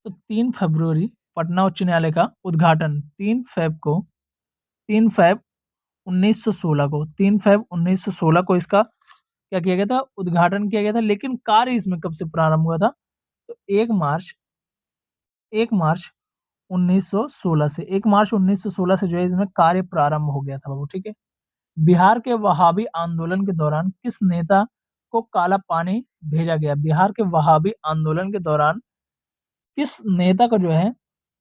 तो 3 फरवरी, पटना उच्च न्यायालय का उद्घाटन 3 फैब 1916 को, 3 फैब 1916 को इसका क्या किया गया था? उद्घाटन किया गया था। लेकिन कार्य इसमें कब से प्रारंभ हुआ था? तो 1 मार्च 1916 से, 1 मार्च 1916 से जो है इसमें कार्य प्रारंभ हो गया था बाबू। ठीक है। बिहार के वहाबी आंदोलन के दौरान किस नेता को काला पानी भेजा गया? बिहार के वहाबी आंदोलन के दौरान किस नेता को जो है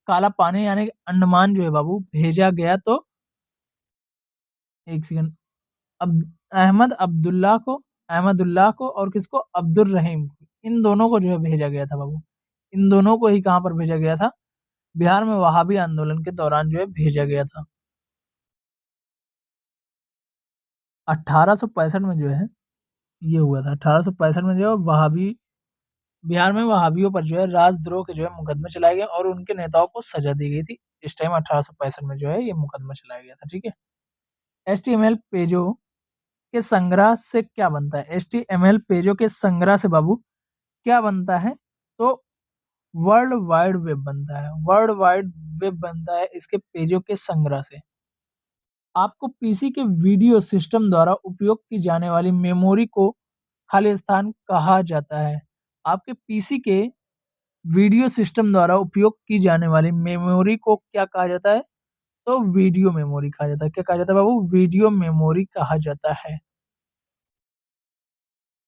काला पानी यानी कि अंडमान जो है बाबू भेजा गया? तो एक सेकंड। अब अहमदुल्लाह को और किसको? अब्दुल रहीम को। इन दोनों को जो है भेजा गया था बाबू। इन दोनों को ही कहाँ पर भेजा गया था? बिहार में वहाबी आंदोलन के दौरान जो है भेजा गया था। 1865 में जो है ये हुआ था। 1865 में जो है वहाबी बिहार में वहाबियों पर जो है राजद्रोह के जो है मुकदमे चलाए गए और उनके नेताओं को सजा दी गई थी। इस टाइम 1865 में जो है ये मुकदमा चलाया गया था। ठीक है। HTML पेजों के संग्रह से क्या बनता है? HTML पेजों के संग्रह से बाबू क्या बनता है? तो वर्ल्ड वाइड वेब बनता है। वर्ल्ड वाइड वेब बनता है इसके पेजों के संग्रह से। आपको पीसी के वीडियो सिस्टम द्वारा उपयोग की जाने वाली मेमोरी को खाली स्थान कहा जाता है। आपके पीसी के वीडियो सिस्टम द्वारा उपयोग की जाने वाली मेमोरी को क्या कहा जाता है? तो वीडियो मेमोरी कहा जाता है। क्या कहा जाता है बाबू? वीडियो मेमोरी कहा जाता है।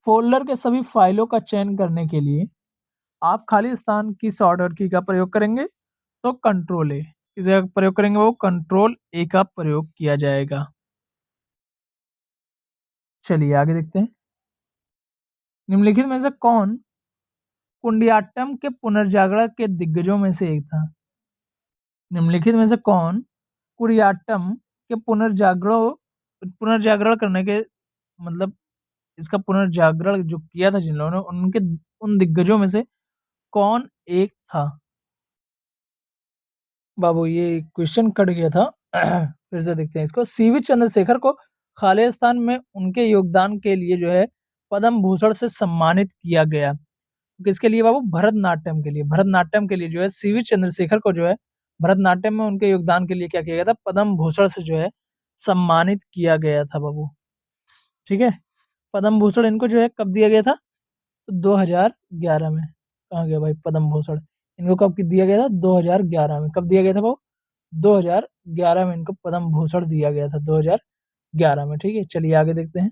फोल्डर के सभी फाइलों का चयन करने के लिए आप खाली स्थान की शॉर्टकट की का प्रयोग करेंगे? तो कंट्रोल ए। किसका प्रयोग करेंगे? वो कंट्रोल ए का प्रयोग किया जाएगा। चलिए आगे देखते हैं। निम्नलिखित में से कौन कुंडियाट्टम के पुनर्जागरण के दिग्गजों में से एक था? निम्नलिखित में से कौन कुडियाट्टम के पुनर्जागरण करने के मतलब इसका पुनर्जागरण जो किया था जिन लोगों ने, उनके उन दिग्गजों में से कौन एक था? बाबू ये क्वेश्चन कट गया था। फिर से देखते हैं इसको। सीवी चंद्रशेखर को खालिस्तान में उनके योगदान के लिए जो है पद्म भूषण से सम्मानित किया गया। किसके लिए बाबू? भरतनाट्यम के लिए। भरतनाट्यम के लिए जो है सीवी चंद्रशेखर को जो है भरतनाट्यम में उनके योगदान के लिए क्या किया गया था? पद्म भूषण से जो है सम्मानित किया गया था बाबू। ठीक है। पद्म भूषण इनको जो है कब दिया गया था? तो 2011 में। कहाँ गया भाई पद्म भूषण? इनको कब दिया गया था? 2011 में। कब दिया गया था बाबू? 2011 में इनको पद्म भूषण दिया गया था। 2011 में। ठीक है। चलिए आगे देखते हैं।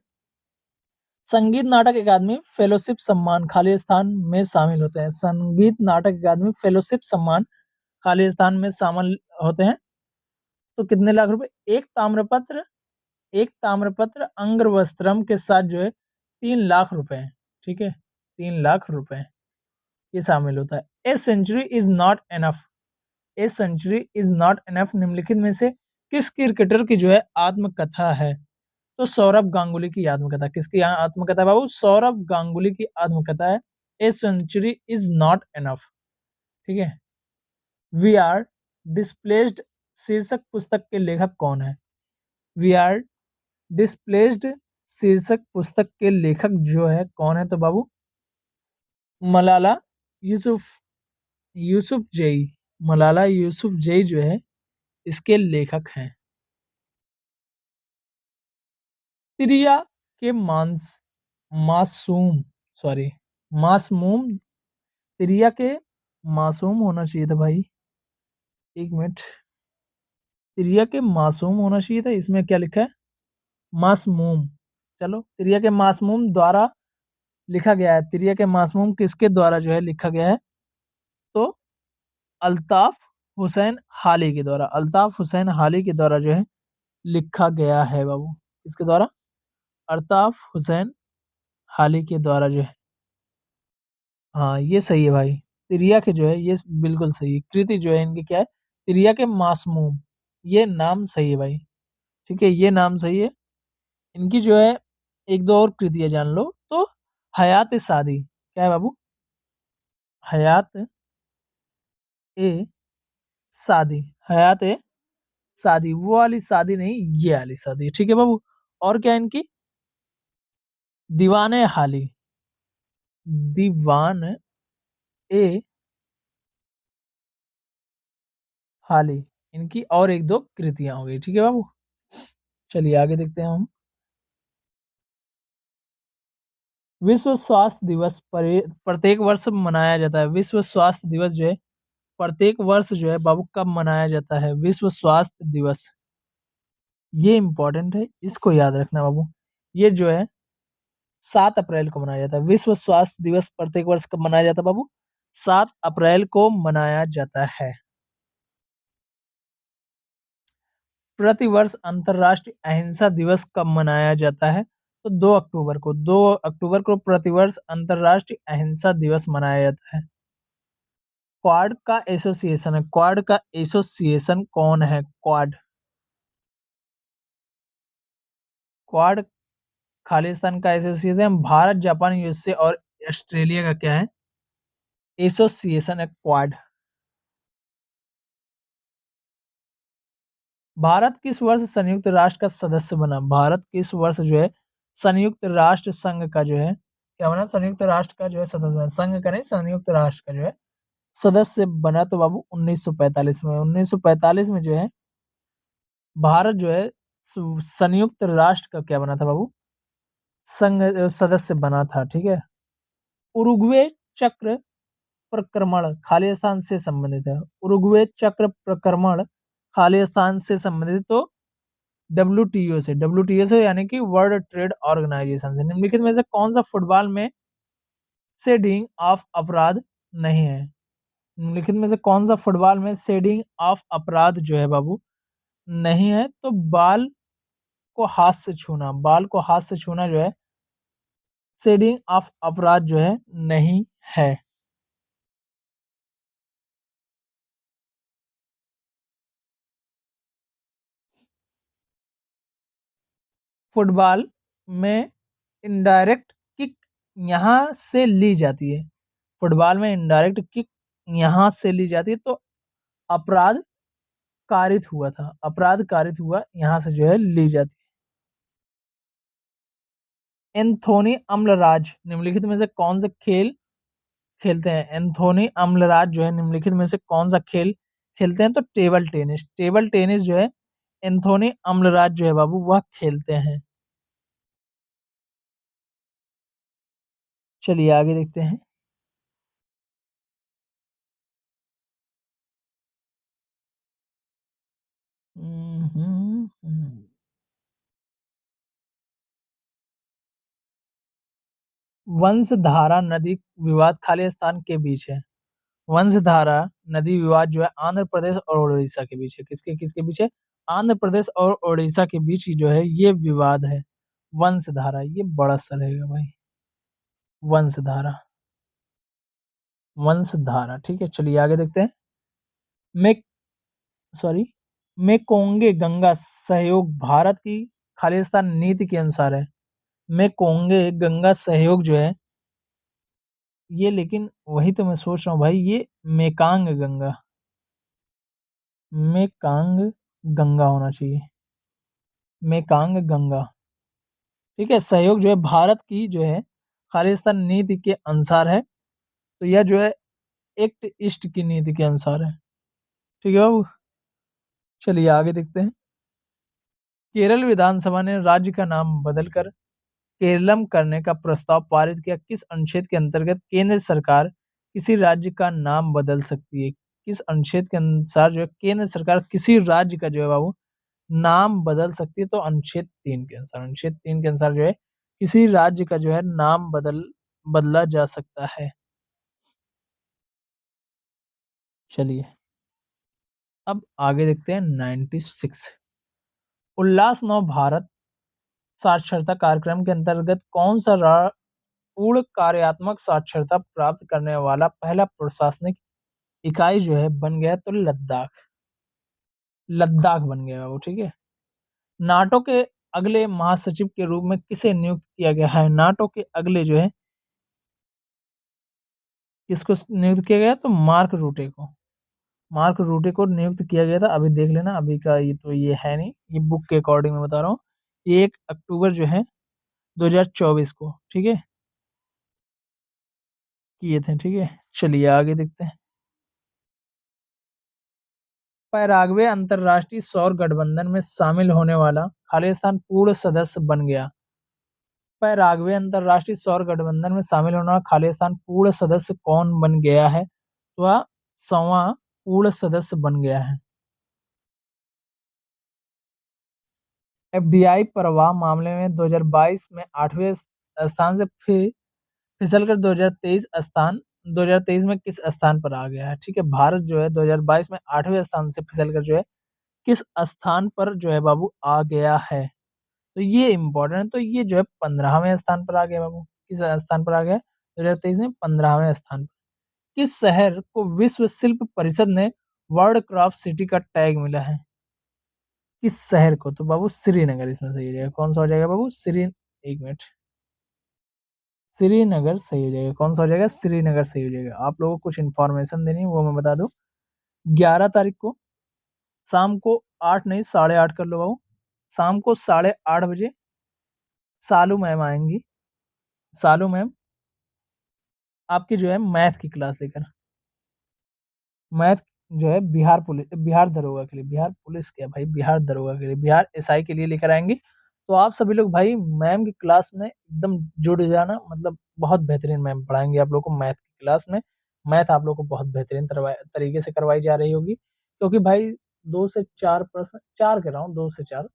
संगीत नाटक अकादमी फेलोशिप सम्मान खालिस्तान में शामिल होते हैं। संगीत नाटक अकादमी फेलोशिप सम्मान खालिस्तान में शामिल होते हैं। तो कितने लाख रुपए? एक ताम्रपत्र अंगवस्त्रम के साथ जो है 3 लाख रुपए। ठीक है, 3 लाख रुपए ये शामिल होता है। A century is not enough. A century is not enough निम्नलिखित में से किस क्रिकेटर की जो है आत्मकथा है? तो सौरभ गांगुली की आत्मकथा। किसकी आत्मकथा है बाबू? सौरभ गांगुली की आत्मकथा है। A century is not enough. ठीक है। वी आर डिस्प्लेस्ड शीर्षक पुस्तक के लेखक कौन है? वी आर डिस्प्लेस्ड शीर्षक पुस्तक के लेखक जो है कौन है? तो बाबू मलाला यूसुफ यूसुफ जई। मलाला यूसुफ जई जो है इसके लेखक हैं। तिरिया के मासूम सॉरी मासूम तिरिया के मासूम होना चाहिए था भाई। एक मिनट। तिरिया के मासूम होना चाहिए था, इसमें क्या लिखा है? मासूम। चलो, तिरिया के मासूम द्वारा लिखा गया है। तिरिया के मासूम किसके द्वारा जो है लिखा गया है? तो अल्ताफ हुसैन हाली के द्वारा। अल्ताफ हुसैन हाली के द्वारा जो है लिखा गया है बाबू। किसके द्वारा? अल्ताफ हुसैन हाली के द्वारा जो है। हाँ, ये सही है भाई। तिरिया के जो है ये बिल्कुल सही है। कृति जो है इनकी क्या है? तिरिया के मासूम। ये नाम सही है भाई। ठीक है, ये नाम सही है। इनकी जो है एक दो और कृतियां जान लो। तो हयात सादी क्या है बाबू? हयात ए शादी। हयात ए शादी, वो वाली शादी नहीं, ये वाली शादी। ठीक है बाबू। और क्या है इनकी? दीवाने हाली। दीवान ए हाली, इनकी और एक दो कृतियां हो गई। ठीक है बाबू। चलिए आगे देखते हैं हम। विश्व स्वास्थ्य दिवस प्रत्येक वर्ष मनाया जाता है। विश्व स्वास्थ्य दिवस जो है प्रत्येक वर्ष जो है बाबू कब मनाया जाता है? विश्व स्वास्थ्य दिवस। ये इंपॉर्टेंट है, इसको याद रखना बाबू। ये जो है 7 अप्रैल को मनाया जाता है। विश्व स्वास्थ्य दिवस प्रत्येक वर्ष कब मनाया जाता है बाबू? 7 अप्रैल को मनाया जाता है। प्रतिवर्ष अंतर्राष्ट्रीय अहिंसा दिवस कब मनाया जाता है? तो 2 अक्टूबर को। 2 अक्टूबर को प्रतिवर्ष अंतर्राष्ट्रीय अहिंसा दिवस मनाया जाता है। क्वाड का एसोसिएशन है। क्वाड का एसोसिएशन कौन है? क्वाड। क्वाड खालिस्तान का एसोसिएशन भारत, जापान, यूएसए और ऑस्ट्रेलिया का क्या है? एसोसिएशन है क्वाड। भारत किस वर्ष संयुक्त राष्ट्र का सदस्य बना? भारत किस वर्ष जो है संयुक्त राष्ट्र संघ का जो है क्या बना? संयुक्त राष्ट्र का जो है सदस्य बना। संघ का नहीं, संयुक्त राष्ट्र का जो है सदस्य बना। तो बाबू 1945 में। 1945 में जो है भारत जो है संयुक्त राष्ट्र का क्या बना था बाबू? संघ सदस्य बना था। ठीक है। उरुग्वे चक्र प्रक्रमण खालिस्तान से संबंधित है। उरुग्वे चक्र प्रक्रमण खालिस्तान से संबंधित। तो डब्ल्यूटीओ से यानी कि वर्ल्ड ट्रेड ऑर्गेनाइजेशन से। निम्नलिखित में से कौन सा फुटबॉल में शेडिंग ऑफ अपराध नहीं है? निम्नलिखित में से कौन सा फुटबॉल में शेडिंग ऑफ अपराध जो है बाबू नहीं है? तो बाल को हाथ से छूना जो है शेडिंग ऑफ अपराध जो है नहीं है। फुटबॉल में इनडायरेक्ट किक यहां से ली जाती है। फुटबॉल में इनडायरेक्ट किक यहां से ली जाती है। तो अपराध कारित हुआ था। अपराध कारित हुआ यहां से जो है ली जाती है। एंथोनी अम्लराज निम्नलिखित में से कौन सा खेल खेलते हैं? एंथोनी अम्लराज जो है निम्नलिखित में से कौन सा खेल खेलते हैं? तो टेबल टेनिस। टेबल टेनिस जो है एंथोनी अम्लराज जो है बाबू वह खेलते हैं। चलिए आगे देखते हैं। वंशधारा नदी विवाद खालिस्तान के बीच है। वंशधारा नदी विवाद जो है आंध्र प्रदेश और उड़ीसा के बीच है। किसके किसके बीच है? आंध्र प्रदेश और उड़ीसा के बीच ही जो है ये विवाद है। वंशधारा, ये बड़ा सा रहेगा भाई, वंशधारा, वंशधारा। ठीक है, चलिए आगे देखते हैं। मे सॉरी मेकोंगे गंगा सहयोग भारत की खालिस्तान नीति के अनुसार है। मेकोंगे गंगा सहयोग जो है ये, लेकिन वही तो मैं सोच रहा हूँ भाई, ये मेकांग गंगा, मेकांग गंगा होना चाहिए, मेकांग गंगा। ठीक है, सहयोग जो है भारत की जो है खालिस्तान नीति के अनुसार है। तो यह जो है एक्ट ईस्ट की नीति के अनुसार है। ठीक है बाबू, चलिए आगे देखते हैं। केरल विधानसभा ने राज्य का नाम बदलकर केरलम करने का प्रस्ताव पारित किया। किस अनुच्छेद के अंतर्गत केंद्र सरकार किसी राज्य का नाम बदल सकती है? किस अनुच्छेद के अनुसार जो है केंद्र सरकार किसी राज्य का जो है बाबू नाम बदल सकती है? तो अनुच्छेद 3 के अनुसार, अनुच्छेद 3 के अनुसार जो है किसी राज्य का जो है नाम बदला जा सकता है। चलिए अब आगे देखते हैं। 96 उल्लास नव भारत साक्षरता कार्यक्रम के अंतर्गत कौन सा पूर्ण कार्यात्मक साक्षरता प्राप्त करने वाला पहला प्रशासनिक इकाई जो है बन गया? तो लद्दाख, लद्दाख बन गया वो। ठीक है, नाटो के अगले महासचिव के रूप में किसे नियुक्त किया गया है? नाटो के अगले जो है किसको नियुक्त किया गया? तो मार्क रूटे को, मार्क रूटे को नियुक्त किया गया था। अभी देख लेना, अभी का ये तो ये है नहीं, ये बुक के अकॉर्डिंग मैं बता रहा हूँ। ये 1 अक्टूबर जो है 2024 को, ठीक है, किए थे। ठीक है, चलिए आगे देखते हैं। पैराग्वे अंतर्राष्ट्रीय सौर गठबंधन में शामिल होने वाला खालिस्तान पूर्ण सदस्य बन गया। पैराग्वे अंतर्राष्ट्रीय सौर गठबंधन में शामिल होने वाला खालिस्तान पूर्ण सदस्य कौन बन गया है? तो वह 100वां पूर्ण सदस्य बन गया है। एफडीआई प्रवाह मामले में 2022 में 8वें स्थान से फिर फिसलकर 2023 में किस स्थान पर आ गया है? ठीक है, भारत जो है 2022 में 8वें स्थान से फिसलकर जो है किस स्थान पर जो है बाबू आ गया है? तो ये इम्पोर्टेंट है। तो ये जो है 15वें स्थान पर आ गया बाबू। किस स्थान पर आ गया? 2023 में 15वें स्थान पर। किस शहर को विश्व शिल्प परिषद ने वर्ल्ड क्राफ्ट सिटी का टैग मिला है? किस शहर को? तो बाबू श्रीनगर इसमें सही हो जाएगा। कौन सा हो जाएगा बाबू? एक मिनट, श्रीनगर सही हो जाएगा। कौन सा हो जाएगा? श्रीनगर सही हो जाएगा। आप लोगों को कुछ इन्फॉर्मेशन देनी है वो मैं बता दूं। 11 तारीख को शाम को 8 नहीं 8:30 कर लो बाबू, शाम को 8:30 बजे सालू मैम आएंगी। सालू मैम आपकी जो है मैथ की क्लास लेकर, मैथ जो है बिहार पुलिस, बिहार दरोगा के लिए, बिहार पुलिस क्या भाई, बिहार दरोगा के लिए, बिहार एसआई के लिए लेकर आएंगी। तो आप सभी लोग भाई मैम की क्लास में एकदम जुड़ जाना। मतलब बहुत बेहतरीन मैम पढ़ाएंगे आप लोग को मैथ की क्लास में। मैथ आप लोग को बहुत बेहतरीन तरीके से करवाई जा रही होगी, क्योंकि भाई 2 से 4 प्रश्न, 4 कह रहा हूँ, 2 से 4,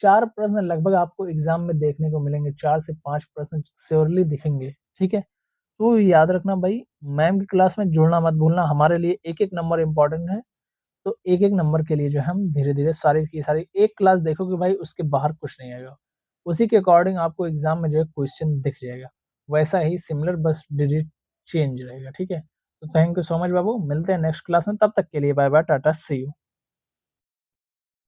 4 प्रश्न लगभग आपको एग्जाम में देखने को मिलेंगे। 4 से 5 प्रश्न श्योरली दिखेंगे। ठीक है, तो याद रखना भाई, मैम की क्लास में जुड़ना मत भूलना। हमारे लिए एक एक नंबर इंपॉर्टेंट है। तो एक एक नंबर के लिए जो है हम धीरे धीरे सारी की सारी एक क्लास देखोगे भाई, उसके बाहर कुछ नहीं आएगा। उसी के अकॉर्डिंग आपको एग्जाम में जो है क्वेश्चन दिख जाएगा, वैसा ही सिमिलर, बस डिजिट चेंज रहेगा। ठीक है, तो थैंक यू सो मच बाबू, मिलते हैं नेक्स्ट क्लास में। तब तक के लिए bye bye, tata, see you.